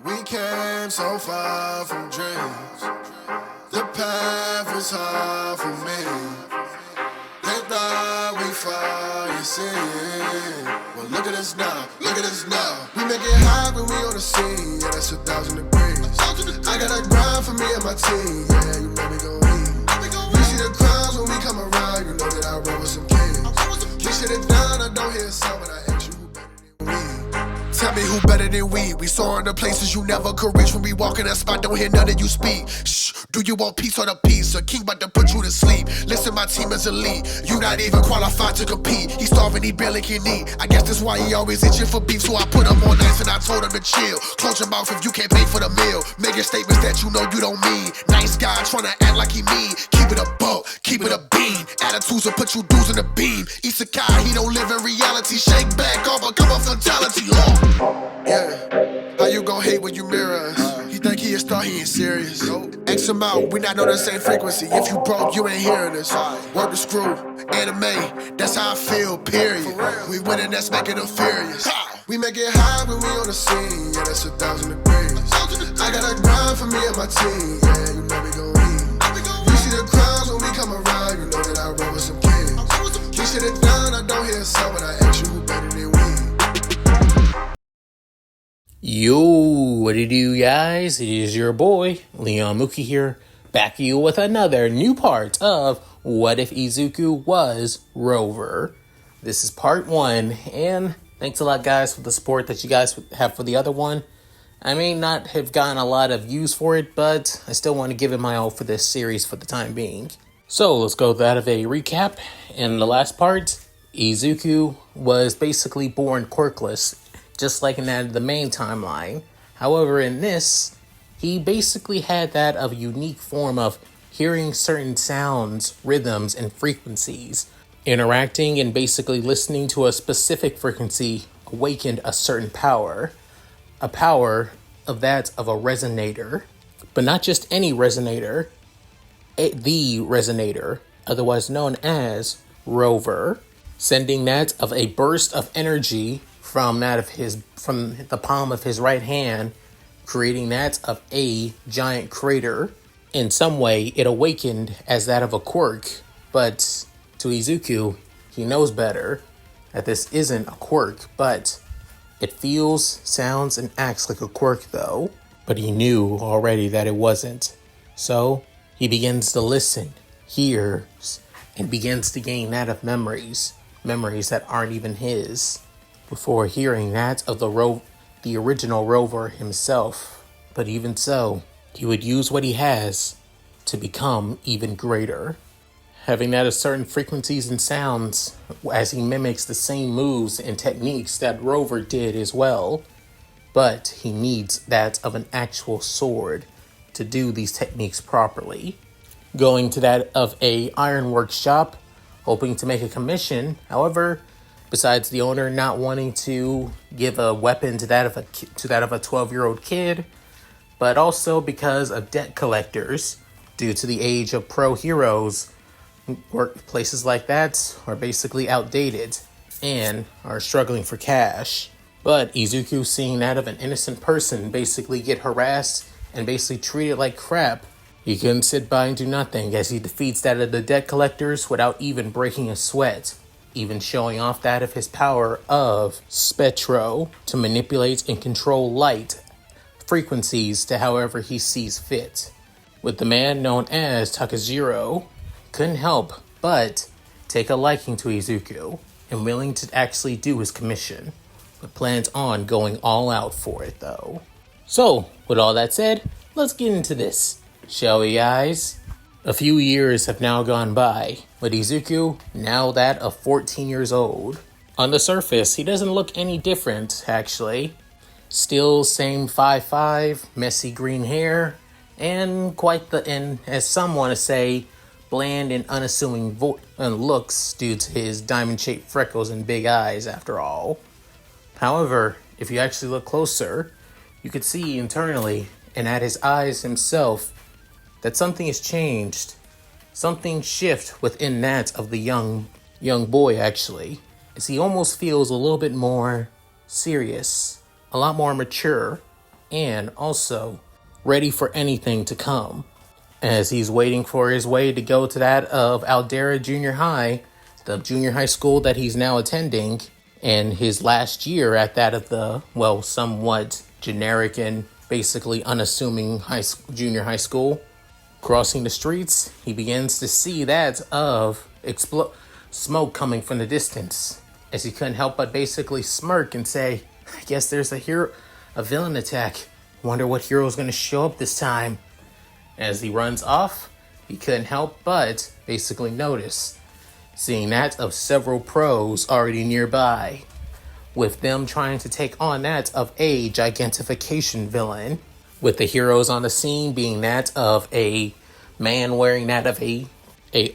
We came so far from dreams. The path was hard for me. They thought we fall, you see. Well, look at us now, look at us now. We make it hot when we on the scene, yeah, that's 1,000 degrees. I got a grind for me and my team, yeah, you know we gon' eat. You see the crowds when we come around, you know that I roll with some kings. We shit it down, I don't hear a sound, but I ask you who better than we. Tell me who better than we. We soaring to places you never could reach. When we walk in that spot, don't hear none of you speak. Shh, do you want peace or the peace? A king about to put you to sleep. Listen, my team is elite. You not even qualified to compete. He starving, he barely can eat. I guess that's why he always itching for beef. So I put him on ice and I told him to chill. Close your mouth if you can't pay for the meal. Making statements that you know you don't mean. Nice guy trying to act like he mean. Keep it a buck, keep it a bean. Attitudes will put you dudes in the beam. Izuku, he don't live in reality. Shake back off, become a fatality. Yeah, how you gon' hate when you mirror us? He think he a star, he ain't serious. X him out, we not on the same frequency. If you broke, you ain't hearing us. Work the screw, anime, that's how I feel, period. We winning, that's making them furious. We make it high when we on the scene, yeah, that's 1,000 degrees. I got a grind for me and my team, yeah, you know we gon' eat. You see the crowds when we come around, you know that I roll with some kings. We shit it down, I don't hear a sound, but I ask you who better than we. Yo, what it do, guys? It is your boy, Leon Mookie here, back at you with another new part of What If Izuku Was Rover. This is part 1, and thanks a lot, guys, for the support that you guys have for the other one. I may not have gotten a lot of views for it, but I still want to give it my all for this series for the time being. So, let's go with that of a recap. In the last part, Izuku was basically born quirkless, just like in that of the main timeline. However, in this, he basically had that of a unique form of hearing certain sounds, rhythms, and frequencies. Interacting and basically listening to a specific frequency awakened a certain power. A power of that of a resonator. But not just any resonator. The resonator, otherwise known as Rover. Sending that of a burst of energy from the palm of his right hand, creating that of a giant crater. In some way, it awakened as that of a quirk, but to Izuku, he knows better that this isn't a quirk, but it feels, sounds, and acts like a quirk though. But he knew already that it wasn't. So he begins to listen, hears, and begins to gain that of memories that aren't even his, before hearing that of the original Rover himself. But even so, he would use what he has to become even greater. Having that of certain frequencies and sounds, as he mimics the same moves and techniques that Rover did as well. But he needs that of an actual sword to do these techniques properly. Going to that of a ironworks shop, hoping to make a commission. However, besides the owner not wanting to give a weapon to that of a 12-year-old kid, but also because of debt collectors, due to the age of pro heroes, workplaces like that are basically outdated and are struggling for cash. But Izuku, seeing that of an innocent person basically get harassed and basically treated like crap, he couldn't sit by and do nothing as he defeats that of the debt collectors without even breaking a sweat, even showing off that of his power of Spectro to manipulate and control light frequencies to however he sees fit. With the man known as Takajiro, couldn't help but take a liking to Izuku and willing to actually do his commission, but plans on going all out for it though. So, with all that said, let's get into this, shall we, guys? A few years have now gone by, with Izuku now that of 14 years old. On the surface, he doesn't look any different, actually. Still same 5'5", messy green hair, and as some want to say, bland and unassuming looks due to his diamond-shaped freckles and big eyes, after all. However, if you actually look closer, you could see internally, and at his eyes himself, that something has changed. Something shift within that of the young boy, actually, as he almost feels a little bit more serious, a lot more mature, and also ready for anything to come. As he's waiting for his way to go to that of Aldera Junior High, the junior high school that he's now attending, and his last year at that of the, well, somewhat generic and basically unassuming junior high school. Crossing the streets, he begins to see that of smoke coming from the distance, as he couldn't help but basically smirk and say, I guess there's a villain attack. Wonder what hero's going to show up this time. As he runs off, he couldn't help but basically notice, seeing that of several pros already nearby, with them trying to take on that of a gigantification villain, with the heroes on the scene being that of a man wearing that of a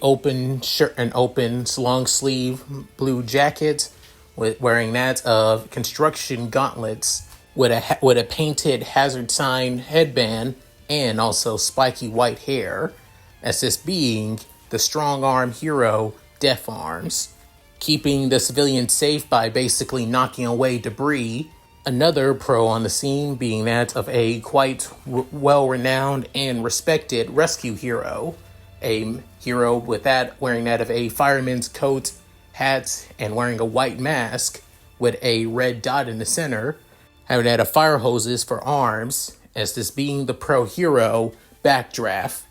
open shirt, an open long sleeve blue jacket, with wearing that of construction gauntlets, with a painted hazard sign headband, and also spiky white hair, as this being the strong arm hero Def Arms, keeping the civilians safe by basically knocking away debris. Another pro on the scene being that of a quite well-renowned and respected rescue hero, a hero with that wearing that of a fireman's coat, hat, and wearing a white mask with a red dot in the center, having that of fire hoses for arms, as this being the pro hero Backdraft,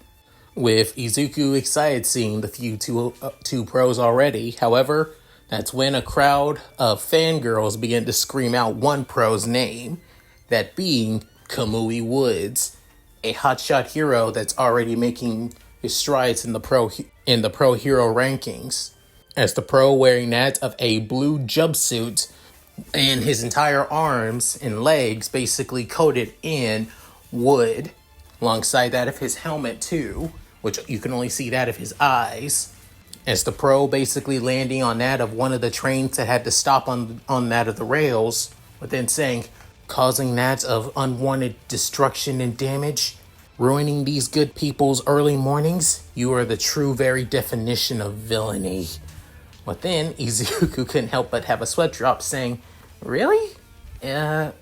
with Izuku excited seeing the few two pros already. However, that's when a crowd of fangirls begin to scream out one pro's name, that being Kamui Woods, a hotshot hero that's already making his strides in the pro hero rankings, as the pro wearing that of a blue jumpsuit and his entire arms and legs basically coated in wood, alongside that of his helmet too, which you can only see that of his eyes, as the pro basically landing on that of one of the trains that had to stop on that of the rails, but then saying, causing that of unwanted destruction and damage, ruining these good people's early mornings, you are the true very definition of villainy. But then Izuku couldn't help but have a sweat drop, saying, really? But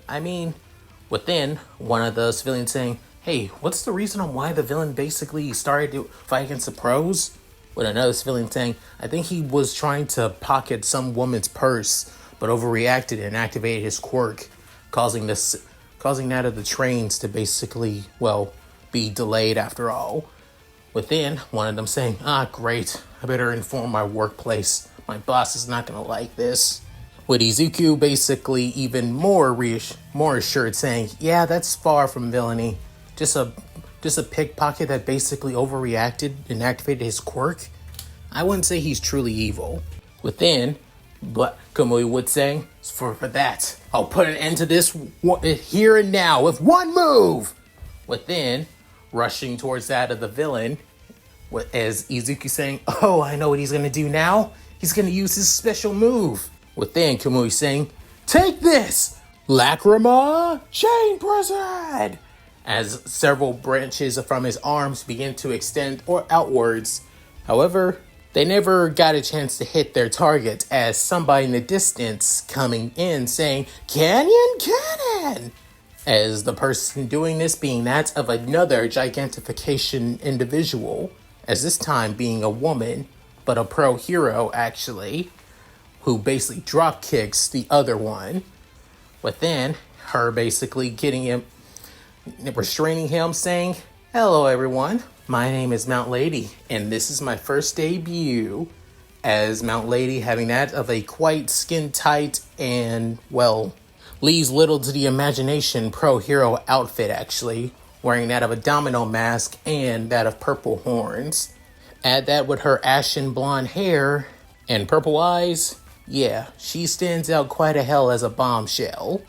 then one of the civilians saying, hey, what's the reason on why the villain basically started to fight against the pros? With another civilian saying, I think he was trying to pocket some woman's purse, but overreacted and activated his quirk, causing that of the trains to basically, well, be delayed after all. Within, one of them saying, great, I better inform my workplace. My boss is not going to like this. With Izuku basically even more assured, saying, yeah, that's far from villainy. Just a pickpocket that basically overreacted and activated his quirk. I wouldn't say he's truly evil. Within, but Kamui would say, for that, I'll put an end to this here and now with one move. Within, rushing towards that of the villain, as Izuku saying, oh, I know what he's going to do now. He's going to use his special move. Within, Kamui saying, take this, Lacrima Chain Prison, as several branches from his arms begin to extend outwards. However, they never got a chance to hit their target, as somebody in the distance coming in saying, Canyon! As the person doing this being that of another gigantification individual, as this time being a woman, but a pro hero actually, who basically drop kicks the other one. But then, her basically getting him, restraining him, saying, hello everyone, my name is Mount Lady, and this is my first debut as Mount Lady, having that of a quite skin tight and, well, leaves little to the imagination pro hero outfit actually, wearing that of a domino mask and that of purple horns. Add that with her ashen blonde hair and purple eyes, yeah, she stands out quite a hell as a bombshell.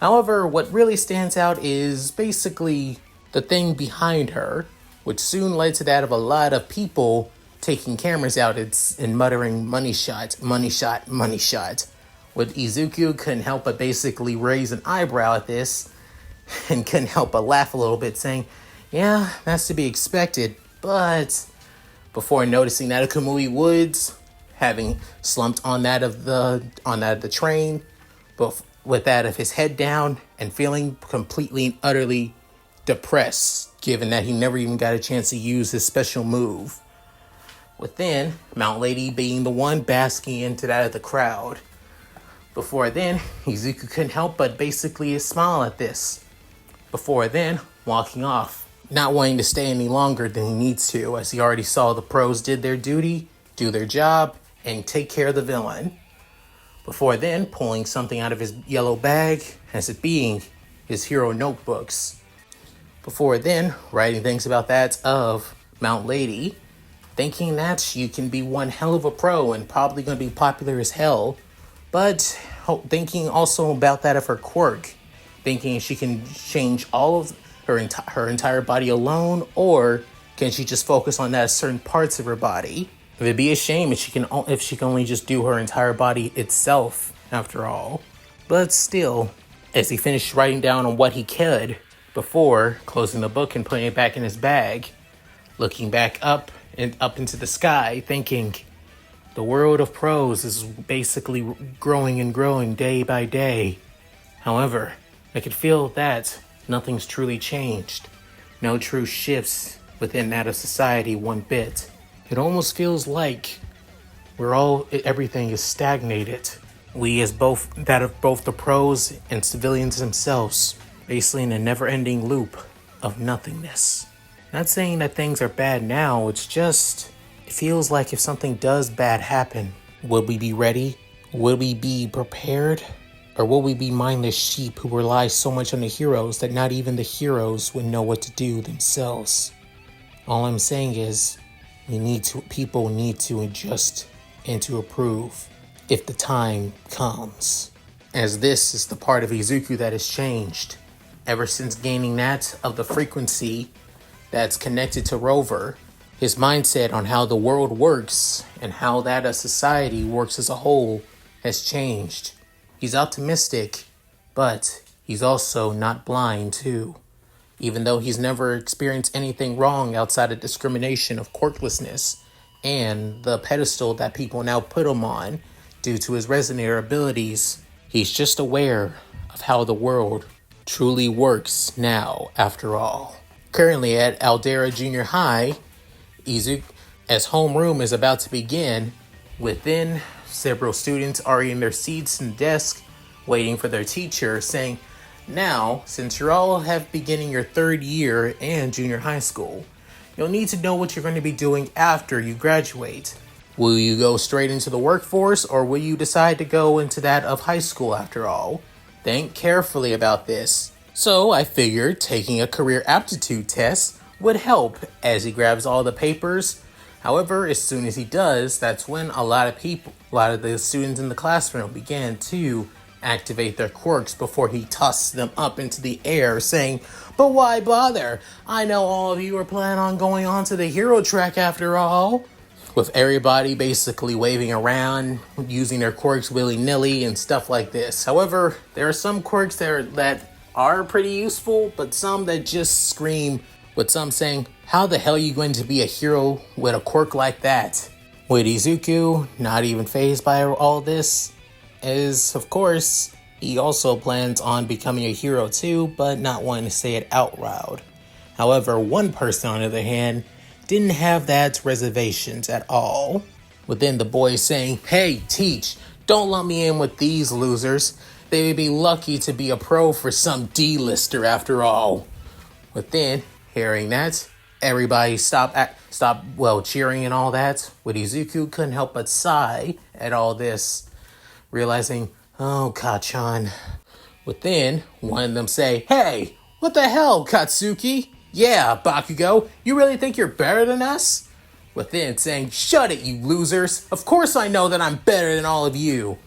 However, what really stands out is basically the thing behind her, which soon led to that of a lot of people taking cameras out and muttering, money shot, money shot, money shot. With Izuku couldn't help but basically raise an eyebrow at this, and couldn't help but laugh a little bit, saying, yeah, that's to be expected, but before noticing that of Kamui Woods having slumped on that of the train, but with that of his head down and feeling completely and utterly depressed, given that he never even got a chance to use his special move. Within, Mount Lady being the one basking into that of the crowd. Before then, Izuku couldn't help but basically smile at this. Before then, walking off, not wanting to stay any longer than he needs to, as he already saw the pros did their duty, do their job, and take care of the villain. Before then, pulling something out of his yellow bag, as it being his hero notebooks. Before then, writing things about that of Mount Lady, thinking that you can be one hell of a pro and probably going to be popular as hell, but thinking also about that of her quirk, thinking she can change all of her entire body alone, or can she just focus on that certain parts of her body? It'd be a shame if she can only just do her entire body itself, after all. But still, as he finished writing down on what he could before closing the book and putting it back in his bag, looking back up and up into the sky, thinking, the world of pros is basically growing and growing day by day. However, I could feel that nothing's truly changed. No true shifts within that of society one bit. It almost feels like everything is stagnated. We as both the pros and civilians themselves, basically in a never-ending loop of nothingness. Not saying that things are bad now, it's just, it feels like if something does bad happen, would we be ready? Would we be prepared? Or will we be mindless sheep who rely so much on the heroes that not even the heroes would know what to do themselves? All I'm saying is, people need to adjust and to approve if the time comes. As this is the part of Izuku that has changed. Ever since gaining that of the frequency that's connected to Rover, his mindset on how the world works and how that of society works as a whole has changed. He's optimistic, but he's also not blind too. Even though he's never experienced anything wrong outside of discrimination of quirklessness and the pedestal that people now put him on due to his resonator abilities, he's just aware of how the world truly works now, after all. Currently at Aldera Junior High, Izuku, as homeroom is about to begin, within, several students are in their seats and desk waiting for their teacher, saying, now, since you're all beginning your third year and junior high school, you'll need to know what you're going to be doing after you graduate. Will you go straight into the workforce, or will you decide to go into that of high school after all? Think carefully about this. So I figured taking a career aptitude test would help, as he grabs all the papers. However, as soon as he does, that's when a lot of the students in the classroom began to activate their quirks before he tosses them up into the air, saying, but why bother? I know all of you are planning on going on to the hero track after all. With everybody basically waving around, using their quirks willy-nilly and stuff like this. However, there are some quirks that are pretty useful, but some that just scream, with some saying, how the hell are you going to be a hero with a quirk like that? With Izuku not even fazed by all this, is, of course, he also plans on becoming a hero too, but not wanting to say it out loud. However, one person, on the other hand, didn't have that reservations at all. Within the boys saying, hey, teach, don't lump me in with these losers. They would be lucky to be a pro for some D-lister after all. Within, hearing that, everybody stopped cheering and all that. With Izuku couldn't help but sigh at all this, realizing, oh, Kachan. Within, one of them say, hey, what the hell, Katsuki? Yeah, Bakugo, you really think you're better than us? Within saying, shut it, you losers. Of course I know that I'm better than all of you.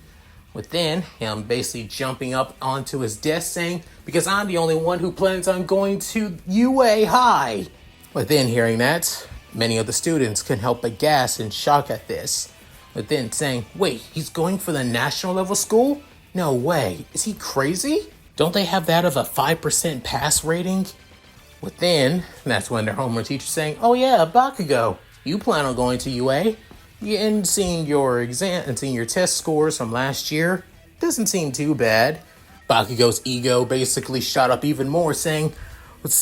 Within, him basically jumping up onto his desk saying, because I'm the only one who plans on going to UA High. Within hearing that, many of the students couldn't help but gasp in shock at this. Within saying, wait, he's going for the national level school? No way, is he crazy? Don't they have that of a 5% pass rating? Within, that's when their homeroom teacher's saying, oh yeah, Bakugo, you plan on going to UA? And seeing your exam and seeing your test scores from last year, doesn't seem too bad. Bakugo's ego basically shot up even more, saying,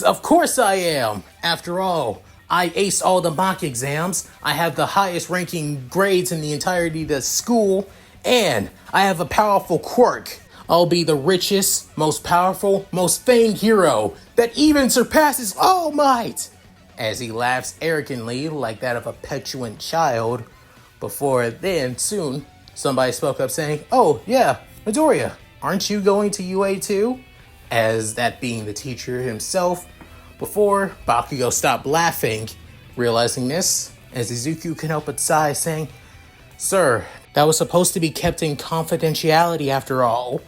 "Of course I am! After all, I aced all the mock exams, I have the highest ranking grades in the entirety of the school, and I have a powerful quirk. I'll be the richest, most powerful, most famed hero that even surpasses All Might!" As he laughs arrogantly like that of a petulant child. Before then, soon, somebody spoke up saying, "Oh yeah, Midoriya, aren't you going to UA too?" As that being the teacher himself. Before Bakugo stopped laughing, realizing this, as Izuku couldn't help but sigh, saying, "Sir, that was supposed to be kept in confidentiality after all."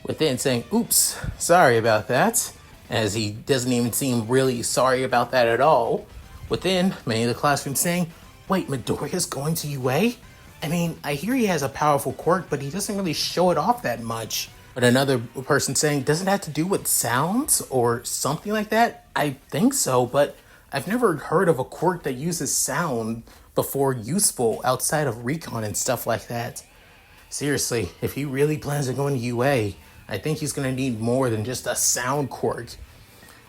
Within saying, "Oops, sorry about that," as he doesn't even seem really sorry about that at all. Within, many of the classroom saying, "Wait, Midoriya's going to UA? I mean, I hear he has a powerful quirk, but he doesn't really show it off that much." But another person saying, "Doesn't it have to do with sounds or something like that?" I think so, but I've never heard of a quirk that uses sound before useful outside of recon and stuff like that. Seriously, if he really plans on going to UA, I think he's going to need more than just a sound quirk.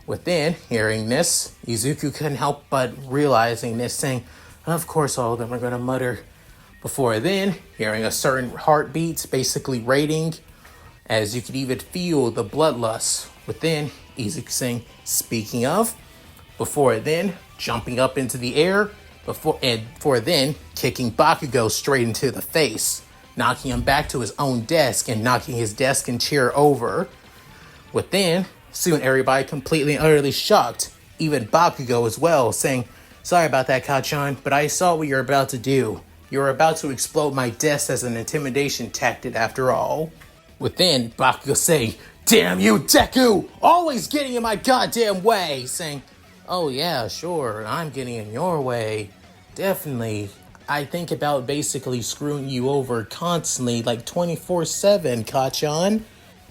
Within hearing this, Izuku couldn't help but realizing this, saying, "Of course all of them are going to mutter." Before then, hearing a certain heartbeat basically rating, as you could even feel the bloodlust. Within, Izuku saying, "Speaking of," before then, jumping up into the air, before then, kicking Bakugo straight into the face, knocking him back to his own desk and knocking his desk and chair over. Within, soon everybody completely and utterly shocked, even Bakugo as well, saying, "Sorry about that, Kachan, but I saw what you're about to do. You're about to explode my desk as an intimidation tactic after all." Within, Bakugo saying, "Damn you, Deku! Always getting in my goddamn way!" Saying, "Oh yeah, sure, I'm getting in your way. Definitely. I think about basically screwing you over constantly, like 24/7, Kachan."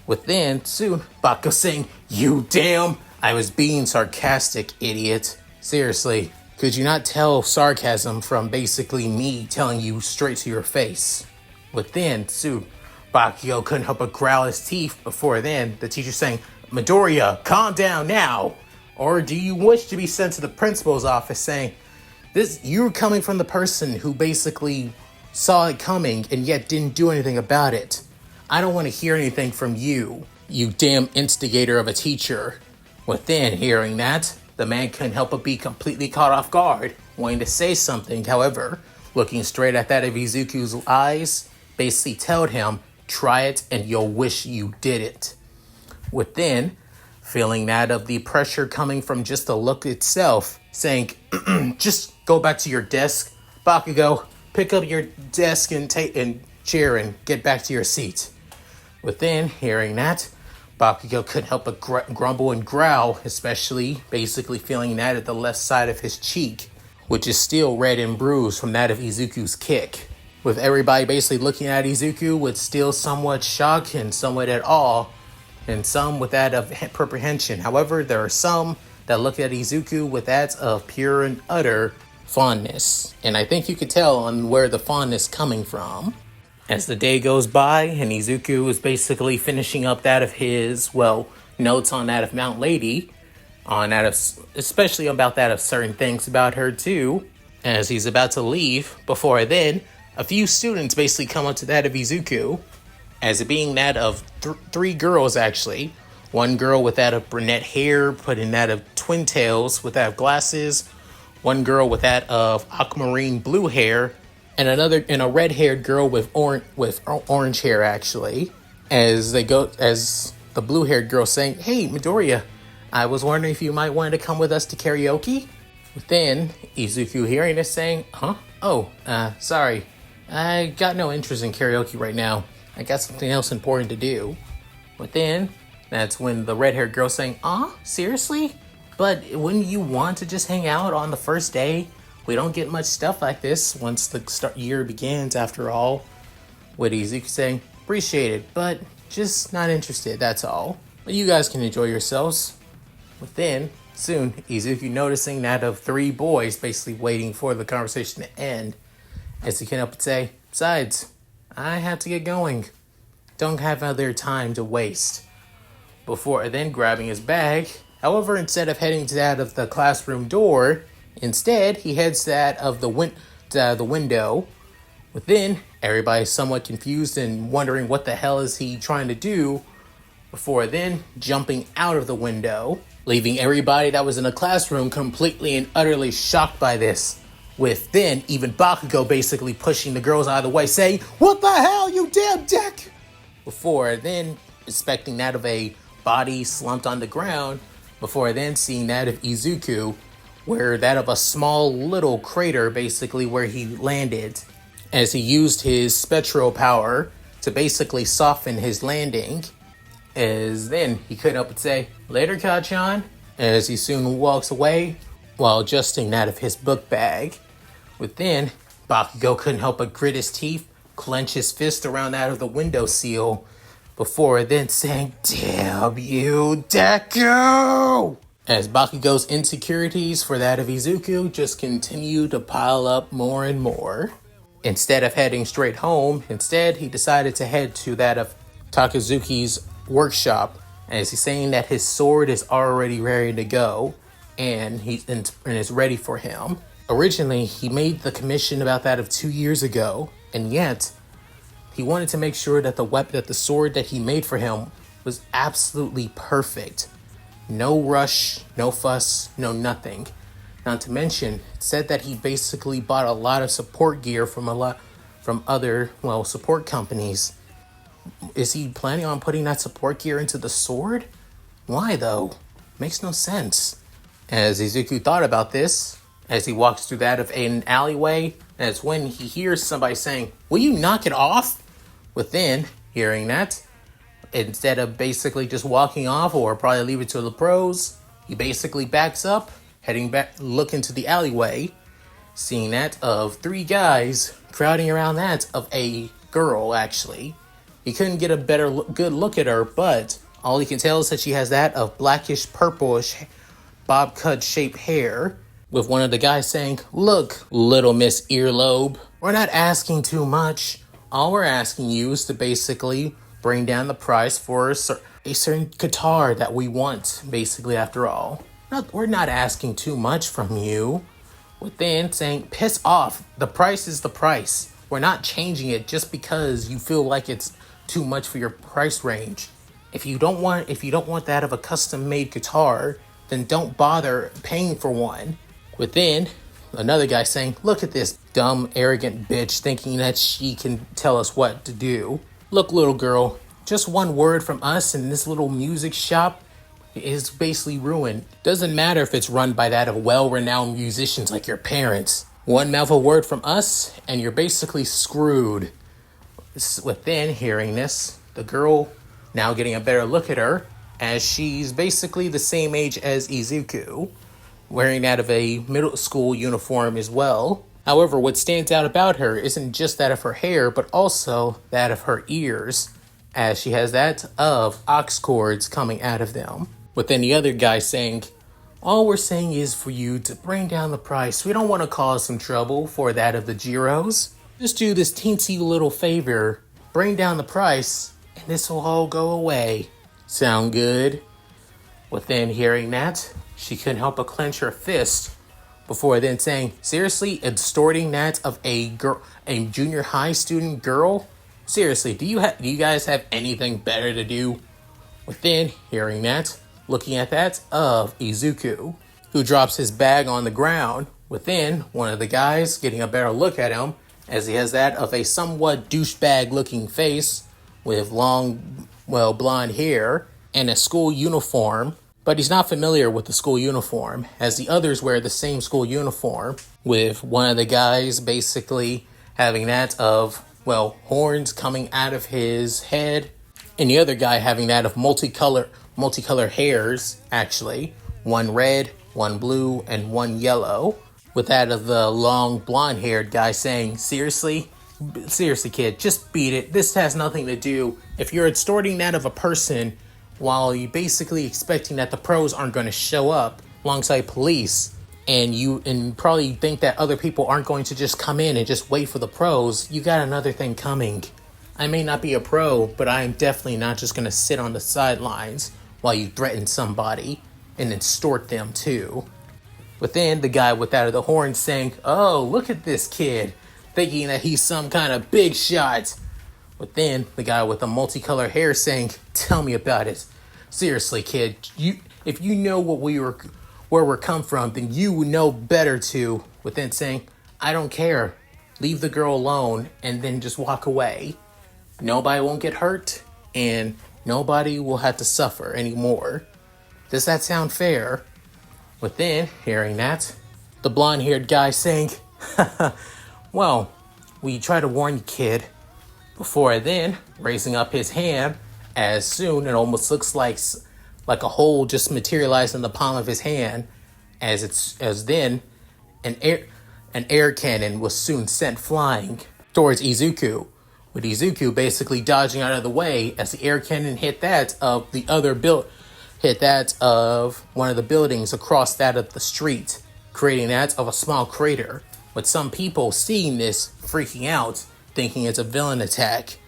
Within, soon, Bakugo saying, "You damn! I was being sarcastic, idiot. Seriously, could you not tell sarcasm from basically me telling you straight to your face?" Within, soon, Bakugo couldn't help but growl his teeth. Before then, the teacher saying, "Midoriya, calm down now. Or do you wish to be sent to the principal's office?" Saying, "You're coming from the person who basically saw it coming and yet didn't do anything about it. I don't want to hear anything from you, you damn instigator of a teacher." Within hearing that, the man couldn't help but be completely caught off guard, wanting to say something. However, looking straight at that of Izuku's eyes, basically told him, "Try it and you'll wish you did it." Within, feeling that of the pressure coming from just the look itself, saying, "Just go back to your desk. Bakugo, pick up your desk and chair and get back to your seat." Within, hearing that, Bakugo couldn't help but grumble and growl, especially basically feeling that at the left side of his cheek, which is still red and bruised from that of Izuku's kick. With everybody basically looking at Izuku with still somewhat shock and somewhat at awe, and some with that of apprehension. However, there are some that look at Izuku with that of pure and utter fondness. And I think you could tell on where the fondness coming from. As the day goes by and Izuku is basically finishing up that of his, notes on that of Mount Lady, on that of, especially about that of certain things about her too, as he's about to leave. Before then, a few students basically come up to that of Izuku, as it being that of three girls actually. One girl with that of brunette hair, put in that of twin tails with that of glasses. One girl with that of aquamarine blue hair, and a red-haired girl with orange hair actually. As the blue-haired girl saying, "Hey, Midoriya, I was wondering if you might want to come with us to karaoke." Then Izuku hearing this saying, "Huh? Oh, sorry. I got no interest in karaoke right now. I got something else important to do." But then, that's when the red-haired girl saying, seriously? But wouldn't you want to just hang out on the first day? We don't get much stuff like this once the year begins, after all. With Izuku saying, "Appreciate it, but just not interested, that's all. But you guys can enjoy yourselves." Within, soon, Izuku noticing that of three boys basically waiting for the conversation to end, as he can help but say, "Besides, I have to get going. Don't have other time to waste. before then grabbing his bag. However, instead of heading to that of the classroom door, instead he heads to that of the window. Within, everybody's somewhat confused and wondering what the hell is he trying to do, before then jumping out of the window, leaving everybody that was in the classroom completely and utterly shocked by this. With then even Bakugo basically pushing the girls out of the way, saying, "What the hell, you damn dick!" Before then inspecting that of a body slumped on the ground, before then seeing that of Izuku, where that of a small little crater basically where he landed, as he used his spectral power to basically soften his landing. As then he couldn't help but say, "Later, Kachan," as he soon walks away while adjusting that of his book bag. Within, Bakugo couldn't help but grit his teeth, clench his fist around that of the window seal, before then saying, "Damn you, Deku!" As Bakugo's insecurities for that of Izuku just continue to pile up more and more. Instead of heading straight home, instead he decided to head to that of Takazuki's workshop, as he's saying that his sword is already ready to go and is ready for him. Originally, he made the commission about that of 2 years ago, and yet he wanted to make sure that the sword that he made for him was absolutely perfect. No rush, no fuss, no nothing. Not to mention, it said that he basically bought a lot of support gear from other support companies. Is he planning on putting that support gear into the sword? Why though? Makes no sense. As Izuku thought about this, as he walks through that of an alleyway, that's when he hears somebody saying, "Will you knock it off?" Within, hearing that, instead of basically just walking off or probably leave it to the pros, he basically backs up, heading back, looking to the alleyway, seeing that of 3 guys crowding around that of a girl, actually. He couldn't get a good look at her, but all he can tell is that she has that of blackish purplish bob cut shaped hair, with one of the guys saying, "Look, little Miss Earlobe, we're not asking too much. All we're asking you is to basically bring down the price for a certain guitar that we want, basically, after all. We're not asking too much from you." Within saying, "Piss off. The price is the price. We're not changing it just because you feel like it's too much for your price range. If you don't want that of a custom-made guitar, then don't bother paying for one." Within, another guy saying, "Look at this dumb, arrogant bitch thinking that she can tell us what to do. Look, little girl, just one word from us in this little music shop is basically ruined. Doesn't matter if it's run by that of well-renowned musicians like your parents. One mouthful word from us, and you're basically screwed." Within hearing this, the girl now getting a better look at her, as she's basically the same age as Izuku, wearing that of a middle school uniform as well. However, what stands out about her isn't just that of her hair, but also that of her ears, as she has that of ox cords coming out of them. Within the other guy saying, "All we're saying is for you to bring down the price. We don't want to cause some trouble for that of the Jiros. Just do this teensy little favor, bring down the price, and this will all go away. Sound good?" Within hearing that, she couldn't help but clench her fist, before then saying, "Seriously, extorting that of a junior high student girl? Seriously, do you guys have anything better to do?" Within hearing that, looking at that of Izuku, who drops his bag on the ground. Within, one of the guys getting a better look at him, as he has that of a somewhat douchebag looking face with long, blonde hair and a school uniform. But he's not familiar with the school uniform, as the others wear the same school uniform, with one of the guys basically having that of, horns coming out of his head, and the other guy having that of multicolor hairs, actually. One red, one blue, and one yellow, with that of the long blonde-haired guy saying, Seriously, kid, just beat it. This has nothing to do. If you're extorting that of a person while you basically expecting that the pros aren't going to show up alongside police, and you probably think that other people aren't going to just come in and just wait for the pros, you got another thing coming. I may not be a pro, but I am definitely not just going to sit on the sidelines while you threaten somebody and extort them too. But then the guy without the horn saying, "Oh, look at this kid," thinking that he's some kind of big shot. But then the guy with the multicolored hair saying, "Tell me about it. Seriously, kid, if you know where we're come from, then you would know better too." But then saying, "I don't care. Leave the girl alone," and then just walk away. Nobody won't get hurt, and nobody will have to suffer anymore. Does that sound fair? But then, hearing that, the blonde-haired guy saying, "Well, we try to warn you, kid." Before then, raising up his hand, as soon it almost looks like a hole just materialized in the palm of his hand, as then an air cannon was soon sent flying towards Izuku, with Izuku basically dodging out of the way as the air cannon hit that of one of the buildings across that of the street, creating that of a small crater, with some people seeing this freaking out, thinking it's a villain attack.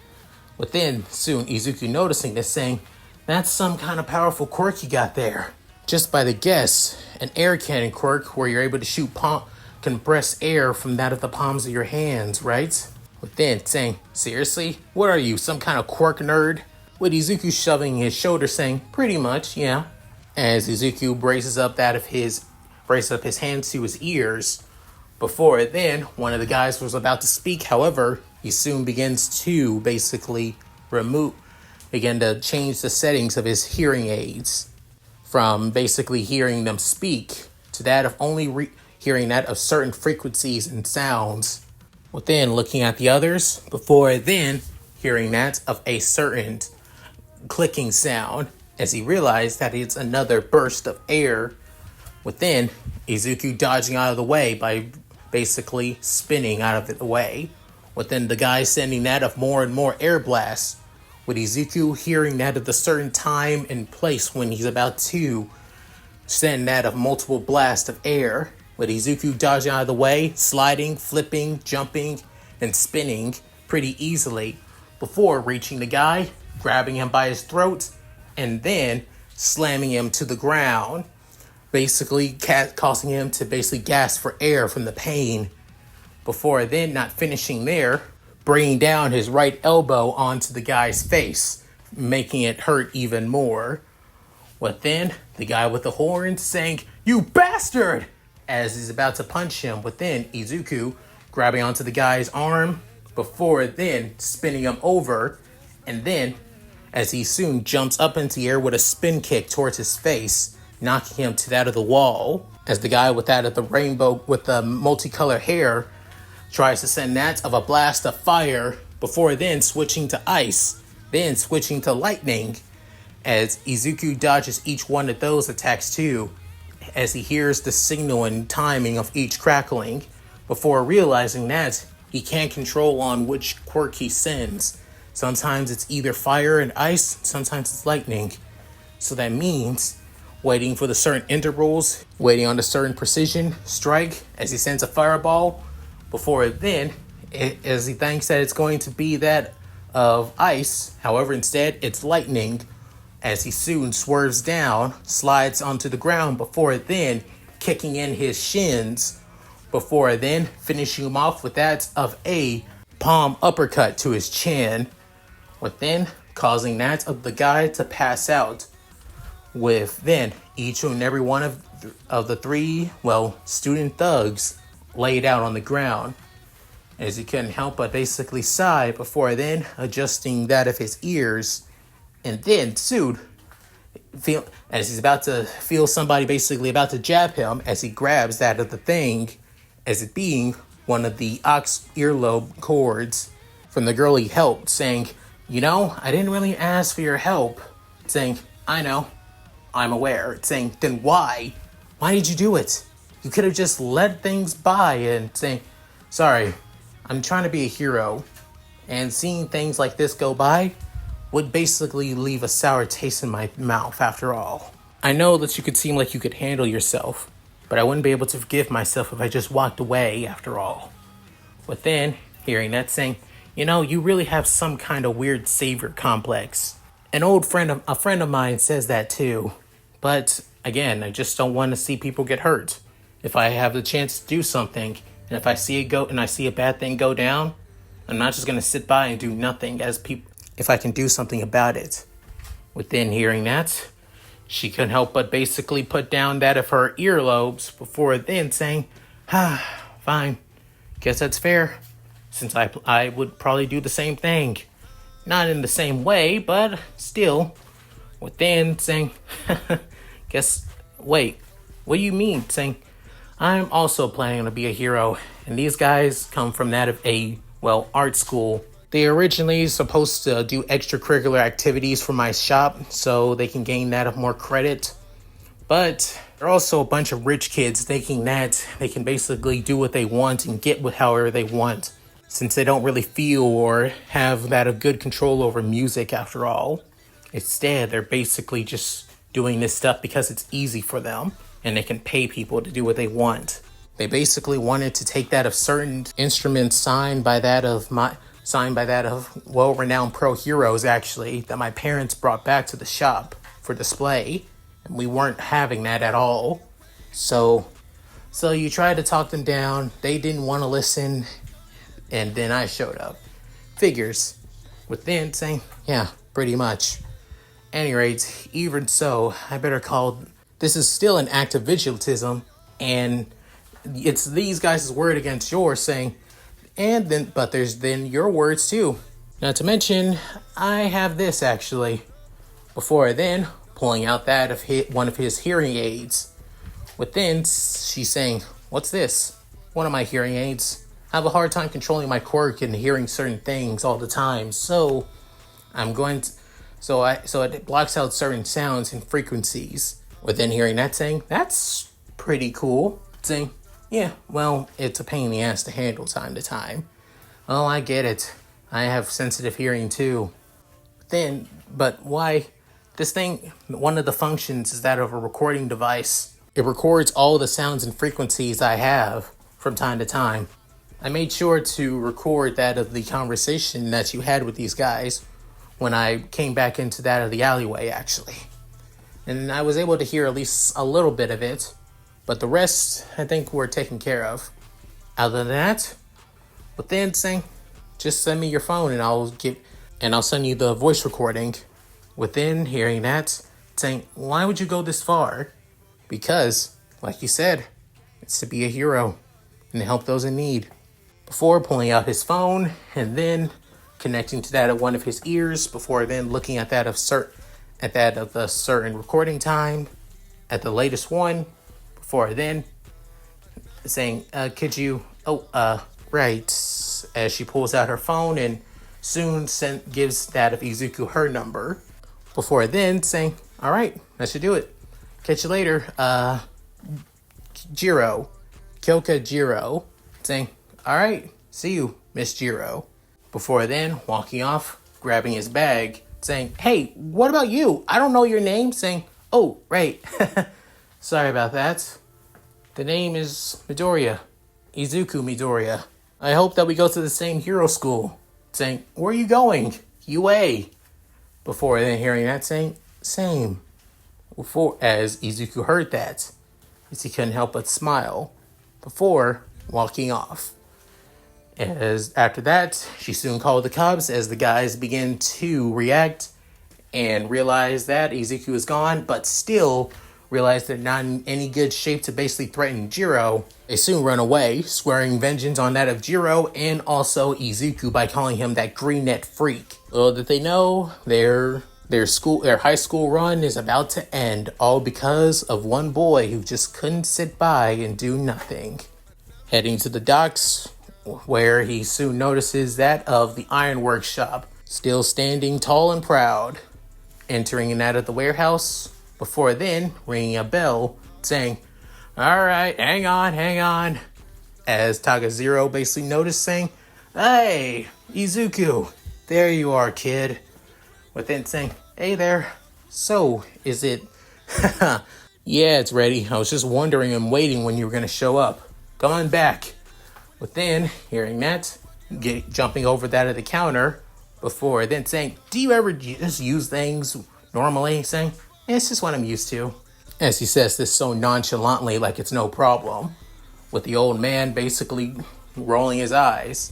But then soon Izuku noticing this saying, "That's some kind of powerful quirk you got there." Just by the guess, an air cannon quirk where you're able to shoot compressed air from that of the palms of your hands, right? But then saying, "Seriously? What are you, some kind of quirk nerd?" With Izuku shoving his shoulder saying, "Pretty much, yeah." As Izuku braces up his hands to his ears. Before then, one of the guys was about to speak. However, he soon begins to basically begin to change the settings of his hearing aids from basically hearing them speak to that of only hearing that of certain frequencies and sounds. Within looking at the others, before then hearing that of a certain clicking sound, as he realized that it's another burst of air. Within, Izuku dodging out of the way by basically spinning out of the way. Within the guy sending that of more and more air blasts, with Izuku hearing that of the certain time and place when he's about to send that of multiple blasts of air, with Izuku dodging out of the way, sliding, flipping, jumping, and spinning pretty easily before reaching the guy, grabbing him by his throat, and then slamming him to the ground, basically causing him to basically gasp for air from the pain. Before then, not finishing there, bringing down his right elbow onto the guy's face, making it hurt even more. But then, the guy with the horn saying, "You bastard!" as he's about to punch him. Within, Izuku grabbing onto the guy's arm, before then spinning him over, and then, as he soon jumps up into the air with a spin kick towards his face, knocking him to that of the wall, as the guy with that of the rainbow with the multicolored hair tries to send that of a blast of fire, before then switching to ice, then switching to lightning, as Izuku dodges each one of those attacks too, as he hears the signal and timing of each crackling, before realizing that he can't control on which quirk he sends. Sometimes it's either fire and ice, sometimes it's lightning. So that means waiting for the certain intervals, waiting on the certain precision strike as he sends a fireball. Before then, as he thinks that it's going to be that of ice, however, instead it's lightning, as he soon swerves down, slides onto the ground, before then kicking in his shins, before then finishing him off with that of a palm uppercut to his chin, with then causing that of the guy to pass out, with then each and every one of the three, student thugs laid out on the ground, as he couldn't help but basically sigh before then adjusting that of his ears, and then soon as he's about to feel somebody basically about to jab him, as he grabs that of the thing, as it being one of the ox earlobe cords from the girl he helped, saying, "I didn't really ask for your help," saying, "I know, I'm aware," saying, "Then why? Why did you do it? You could have just let things by," and saying, "Sorry, I'm trying to be a hero, and seeing things like this go by would basically leave a sour taste in my mouth after all. I know that you could seem like you could handle yourself, but I wouldn't be able to forgive myself if I just walked away after all." But then, hearing that saying, "You really have some kind of weird savior complex," A friend of mine says that too. But again, I just don't want to see people get hurt. If I have the chance to do something, and if I see it go and I see a bad thing go down, I'm not just gonna sit by and do nothing as people if I can do something about it. Within hearing that, she couldn't help but basically put down that of her earlobes before then saying, fine, guess that's fair, since I would probably do the same thing. Not in the same way, but still, within saying, wait, what do you mean? Saying, I'm also planning to be a hero, and these guys come from that of art school. They originally supposed to do extracurricular activities for my shop so they can gain that of more credit. But they're also a bunch of rich kids thinking that they can basically do what they want and get with however they want, since they don't really feel or have that of good control over music after all. Instead, they're basically just doing this stuff because it's easy for them and they can pay people to do what they want. They basically wanted to take that of certain instruments signed by that of well-renowned pro heroes, actually, that my parents brought back to the shop for display, and we weren't having that at all. So you tried to talk them down, they didn't want to listen, and then I showed up. Figures. Within saying, yeah, pretty much. Any rate, even so, I better call. This is still an act of vigilantism, and it's these guys' word against yours, saying, but there's then your words too. Not to mention, I have this actually. Before then, pulling out that of one of his hearing aids. Within, she's saying, what's this? One of my hearing aids. I have a hard time controlling my quirk and hearing certain things all the time, so it blocks out certain sounds and frequencies. Within hearing that, saying, that's pretty cool. Saying, yeah, well, it's a pain in the ass to handle time to time. Oh, I get it. I have sensitive hearing too. But why? This thing, one of the functions is that of a recording device. It records all the sounds and frequencies I have from time to time. I made sure to record that of the conversation that you had with these guys when I came back into that of the alleyway, actually. And I was able to hear at least a little bit of it. But the rest, I think, we're taken care of. Other than that, within saying, just send me your phone and I'll send you the voice recording. Within hearing that, saying, why would you go this far? Because, like you said, it's to be a hero and to help those in need. Before pulling out his phone and then connecting to that of one of his ears, before then looking at that of the certain recording time at the latest one. Before then, saying, right, as she pulls out her phone and soon gives that of Izuku her number. Before then, saying, all right, that should do it. Catch you later, Jiro, Kyoka Jiro, saying, all right, see you, Miss Jiro. Before then, walking off, grabbing his bag, saying, hey, what about you? I don't know your name, saying, oh, right, sorry about that. The name is Midoriya. Izuku Midoriya. I hope that we go to the same hero school. Saying, where are you going? UA. Before then hearing that, saying, same. Before, as Izuku heard that, as he couldn't help but smile. Before walking off. As after that, she soon called the cops as the guys begin to react and realize that Izuku is gone, but still realize they're not in any good shape to basically threaten Jiro. They soon run away, swearing vengeance on that of Jiro and also Izuku by calling him that green net freak. Little that they know, their high school run is about to end, all because of one boy who just couldn't sit by and do nothing. Heading to the docks, where he soon notices that of the ironworks shop, still standing tall and proud. Entering and out of the warehouse, before then ringing a bell, saying, all right, hang on. As Tagazero basically noticed, saying, hey, Izuku, there you are, kid. Within saying, hey there, so, is it? Yeah, it's ready. I was just wondering and waiting when you were going to show up. Come on back. Within, hearing that, jumping over that at the counter, Before then saying, do you ever just use things normally? Saying, it's just what I'm used to. As he says this so nonchalantly, like it's no problem, with the old man basically rolling his eyes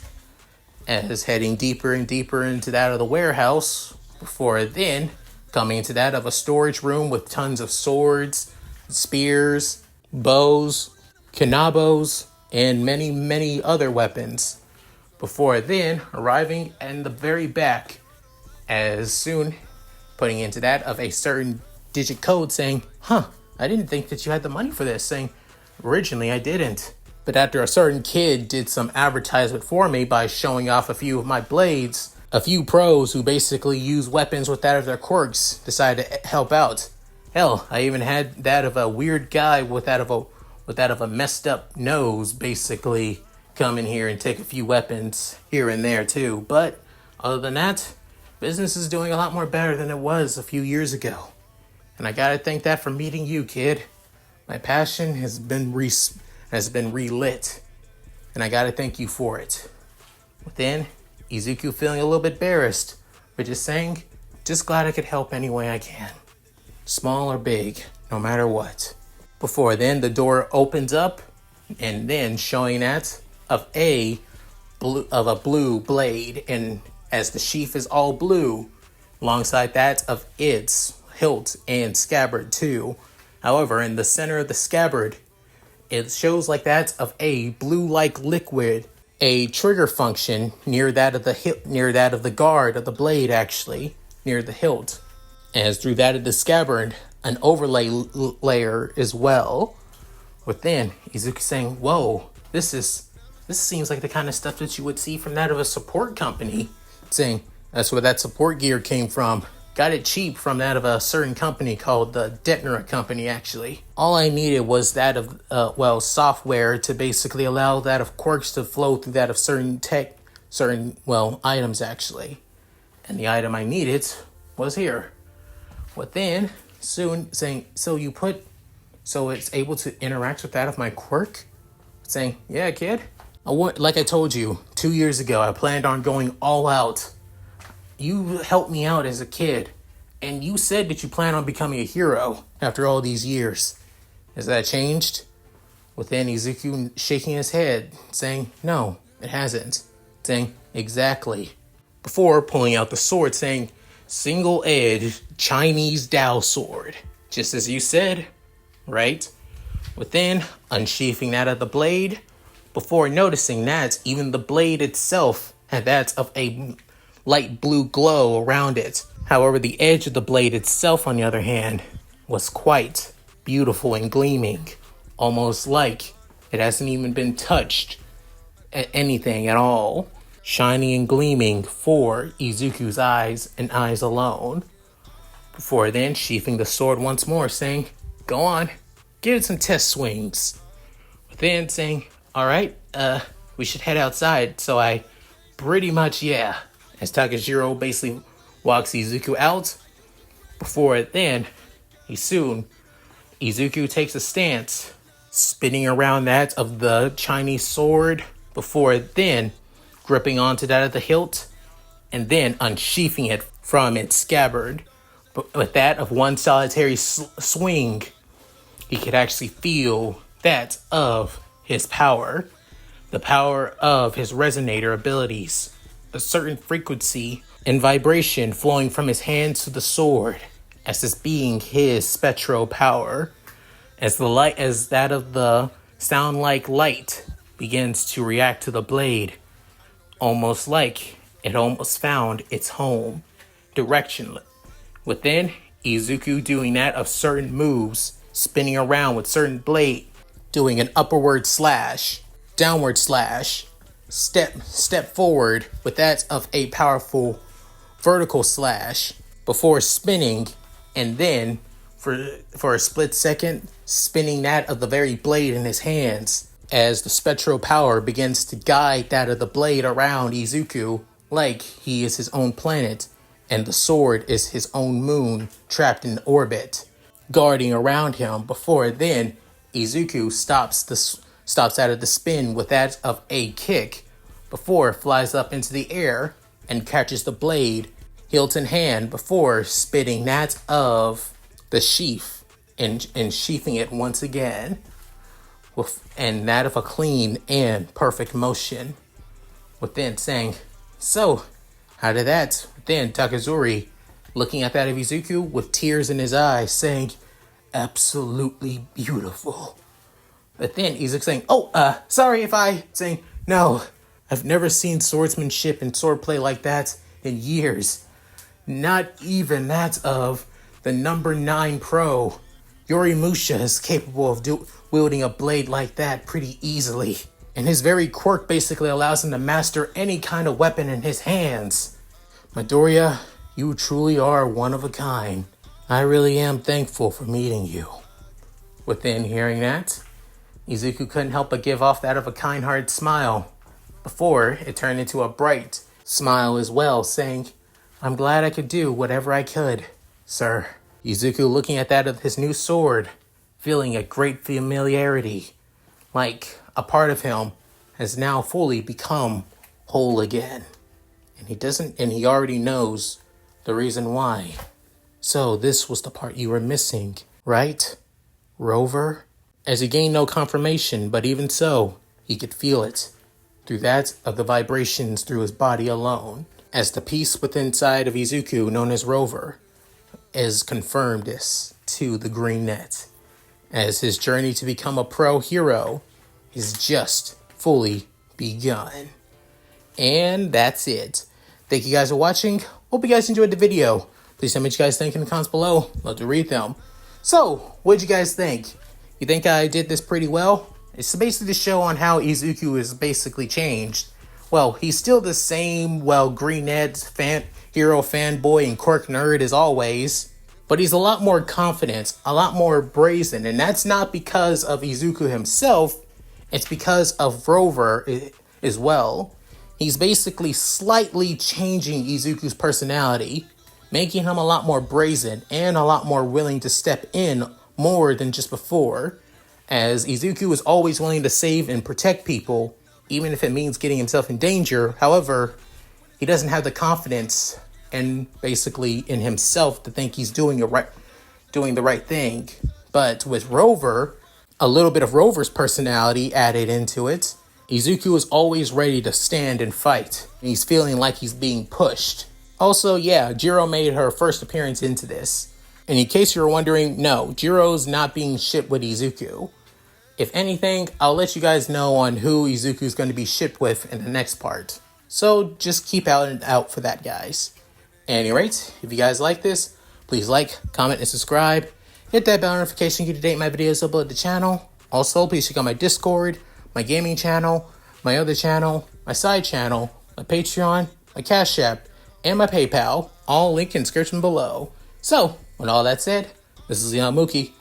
as heading deeper and deeper into that of the warehouse, before then coming into that of a storage room with tons of swords, spears, bows, kanabos, and many, many other weapons. Before then arriving in the very back, as soon putting into that of a certain digit code saying, I didn't think that you had the money for this. Saying, originally I didn't. But after a certain kid did some advertisement for me by showing off a few of my blades, a few pros who basically use weapons with that of their quirks decided to help out. Hell, I even had that of a weird guy with that of a messed up nose basically come in here and take a few weapons here and there too. But other than that, business is doing a lot more better than it was a few years ago. And I gotta thank that for meeting you, kid. My passion has been relit. And I gotta thank you for it. Then, Izuku feeling a little bit embarrassed, but just saying, just glad I could help any way I can. Small or big, no matter what. Before then, the door opens up, and then showing that of a blue blade, and as the sheath is all blue, alongside that of its hilt and scabbard too. However, in the center of the scabbard, it shows like that of a blue-like liquid, a trigger function near that of the guard of the blade, actually near the hilt, as through that of the scabbard, an overlay layer as well. Within, Izuku saying, "Whoa, this seems like the kind of stuff that you would see from that of a support company." Saying, "That's where that support gear came from. Got it cheap from that of a certain company called the Detner Company, actually. All I needed was that of, software to basically allow that of quirks to flow through that of certain items, actually. And the item I needed was here." Within, soon saying, so it's able to interact with that of my quirk?" Saying, "Yeah, kid. Like I told you, 2 years ago, I planned on going all out. You helped me out as a kid, and you said that you plan on becoming a hero after all these years. Has that changed?" Within, Izuku shaking his head, saying, "No, it hasn't." Saying, "Exactly." Before pulling out the sword, saying, "Single-edged Chinese Dao sword. Just as you said, right?" Within, unsheathing that of the blade, before noticing that even the blade itself had that of a light blue glow around it. However, the edge of the blade itself, on the other hand, was quite beautiful and gleaming, almost like it hasn't even been touched at anything at all, shining and gleaming for Izuku's eyes and eyes alone. Before then, sheathing the sword once more, saying, "Go on, give it some test swings." Then saying, "All right, we should head outside." So I pretty much, as Takajiro basically walks Izuku out. Before then, Izuku takes a stance, spinning around that of the Chinese sword, before then gripping onto that of the hilt, and then unsheathing it from its scabbard. But with that of one solitary swing, he could actually feel that of his power, the power of his resonator abilities, a certain frequency and vibration flowing from his hands to the sword, as this being his spectral power, as that of the sound like light begins to react to the blade, almost like it almost found its home, directionless. Within, Izuku doing that of certain moves, spinning around with certain blade, doing an upward slash, downward slash, step forward with that of a powerful vertical slash, before spinning, and then for a split second, spinning that of the very blade in his hands, as the spectral power begins to guide that of the blade around Izuku like he is his own planet, and the sword is his own moon trapped in orbit, guarding around him. Before then, Izuku stops out of the spin with that of a kick, before it flies up into the air, and catches the blade, hilt in hand, before spitting that of the sheath and sheathing it once again, and that of a clean and perfect motion. Within saying, "So, how did that?" Then Takazuri, looking at that of Izuku with tears in his eyes, saying, "Absolutely beautiful." But then Izuku saying, sorry if I," saying, "No, I've never seen swordsmanship and swordplay like that in years. Not even that of the number 9 pro. Yorimusha is capable of wielding a blade like that pretty easily. And his very quirk basically allows him to master any kind of weapon in his hands. Midoriya, you truly are one of a kind. I really am thankful for meeting you." Within hearing that, Izuku couldn't help but give off that of a kind-hearted smile, before it turned into a bright smile as well, saying, "I'm glad I could do whatever I could, sir." Izuku looking at that of his new sword, feeling a great familiarity, like a part of him has now fully become whole again. And he already knows the reason why. "So this was the part you were missing, right, Rover?" As he gained no confirmation, but even so, he could feel it through that of the vibrations through his body alone, as the piece within inside of Izuku, known as Rover, is confirmed this to the green net, as his journey to become a pro hero is just fully begun. And that's it. Thank you guys for watching. Hope you guys enjoyed the video. Please tell me what you guys think in the comments below. Love to read them. So, what did you guys think? You think I did this pretty well? It's basically to show on how Izuku is basically changed. Well, he's still the same, Green Ned's hero fanboy and quirk nerd as always. But he's a lot more confident, a lot more brazen. And that's not because of Izuku himself. It's because of Rover as well. He's basically slightly changing Izuku's personality, making him a lot more brazen and a lot more willing to step in more than just before, as Izuku is always willing to save and protect people, even if it means getting himself in danger. However, he doesn't have the confidence and basically in himself to think he's doing the right thing. But with Rover, a little bit of Rover's personality added into it, Izuku is always ready to stand and fight. He's feeling like he's being pushed. Also, yeah, Jiro made her first appearance into this. And in case you were wondering, no, Jiro's not being shipped with Izuku. If anything, I'll let you guys know on who Izuku's going to be shipped with in the next part. So just keep out for that, guys. At any rate, if you guys like this, please like, comment, and subscribe. Hit that bell notification to get to date my videos uploaded to the channel. Also, please check out my Discord, my gaming channel, my other channel, my side channel, my Patreon, my Cash App, and my PayPal, all linked in the description below. So, with all that said, this is Leon Mookie,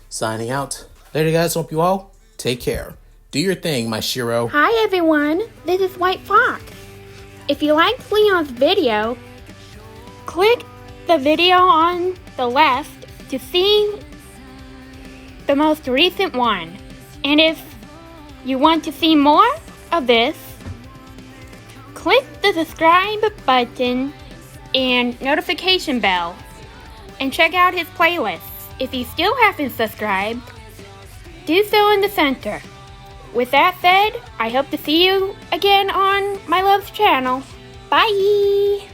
signing out. Later, guys. Hope you all take care. Do your thing, my Shiro. Hi, everyone. This is White Fox. If you liked Leon's video, click the video on the left to see the most recent one. And if you want to see more of this, click the subscribe button and notification bell and check out his playlists. If you still haven't subscribed, do so in the center. With that said, I hope to see you again on my love's channel. Bye!